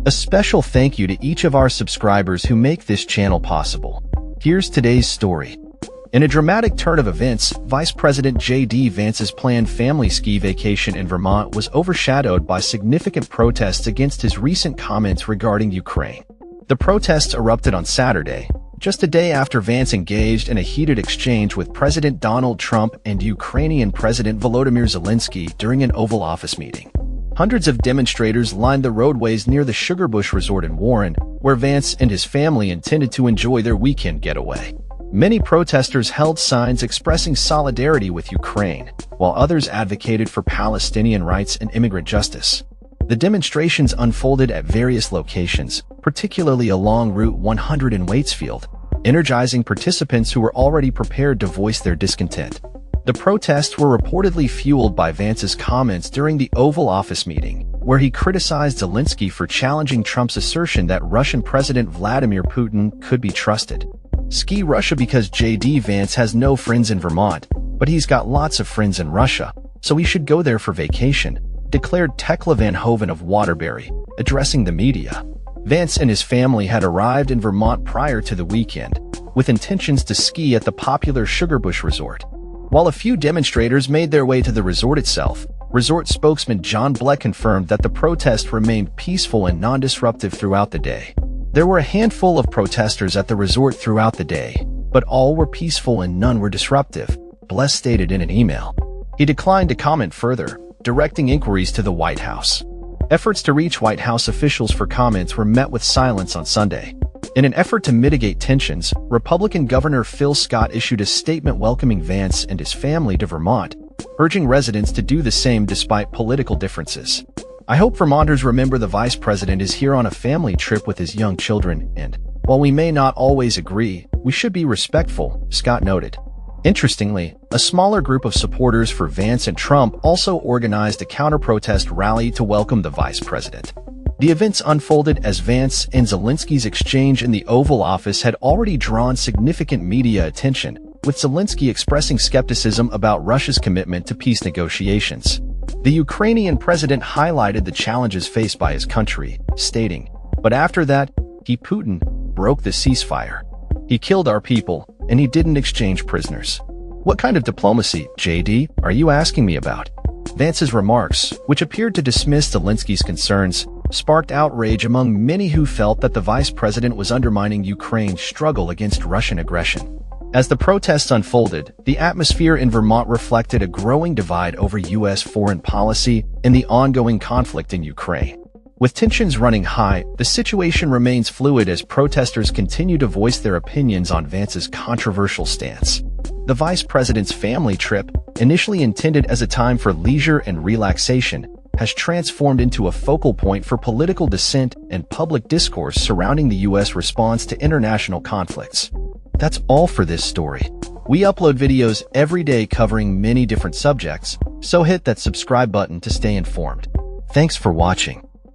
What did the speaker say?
A special thank you to each of our subscribers who make this channel possible. Here's today's story. In a dramatic turn of events, Vice President JD Vance's planned family ski vacation in Vermont was overshadowed by significant protests against his recent comments regarding Ukraine. The protests erupted on Saturday, just a day after Vance engaged in a heated exchange with President Donald Trump and Ukrainian President Volodymyr Zelensky during an Oval Office meeting. Hundreds of demonstrators lined the roadways near the Sugarbush Resort in Warren, where Vance and his family intended to enjoy their weekend getaway. Many protesters held signs expressing solidarity with Ukraine, while others advocated for Palestinian rights and immigrant justice. The demonstrations unfolded at various locations, particularly along Route 100 in Waitsfield, energizing participants who were already prepared to voice their discontent. The protests were reportedly fueled by Vance's comments during the Oval Office meeting, where he criticized Zelensky for challenging Trump's assertion that Russian President Vladimir Putin could be trusted. Ski Russia because JD Vance has no friends in Vermont, but he's got lots of friends in Russia, so he should go there for vacation, declared Tekla Van Hoven of Waterbury, addressing the media. Vance and his family had arrived in Vermont prior to the weekend, with intentions to ski at the popular Sugarbush Resort. While a few demonstrators made their way to the resort itself, resort spokesman John Bleck confirmed that the protest remained peaceful and non-disruptive throughout the day. There were a handful of protesters at the resort throughout the day, but all were peaceful and none were disruptive, Bleck stated in an email. He declined to comment further, directing inquiries to the White House. Efforts to reach White House officials for comments were met with silence on Sunday. In an effort to mitigate tensions, Republican Governor Phil Scott issued a statement welcoming Vance and his family to Vermont, urging residents to do the same despite political differences. I hope Vermonters remember the vice president is here on a family trip with his young children, and, while we may not always agree, we should be respectful, Scott noted. Interestingly, a smaller group of supporters for Vance and Trump also organized a counter-protest rally to welcome the vice president. The events unfolded as Vance and Zelensky's exchange in the Oval Office had already drawn significant media attention, with Zelensky expressing skepticism about Russia's commitment to peace negotiations. The Ukrainian president highlighted the challenges faced by his country, stating, "But after that, Putin broke the ceasefire. He killed our people, and he didn't exchange prisoners." What kind of diplomacy, JD, are you asking me about? Vance's remarks, which appeared to dismiss Zelensky's concerns, sparked outrage among many who felt that the vice president was undermining Ukraine's struggle against Russian aggression. As the protests unfolded, the atmosphere in Vermont reflected a growing divide over U.S. foreign policy and the ongoing conflict in Ukraine. With tensions running high, the situation remains fluid as protesters continue to voice their opinions on Vance's controversial stance. The vice president's family trip, initially intended as a time for leisure and relaxation, has transformed into a focal point for political dissent and public discourse surrounding the U.S. response to international conflicts. That's all for this story. We upload videos every day covering many different subjects, so hit that subscribe button to stay informed. Thanks for watching.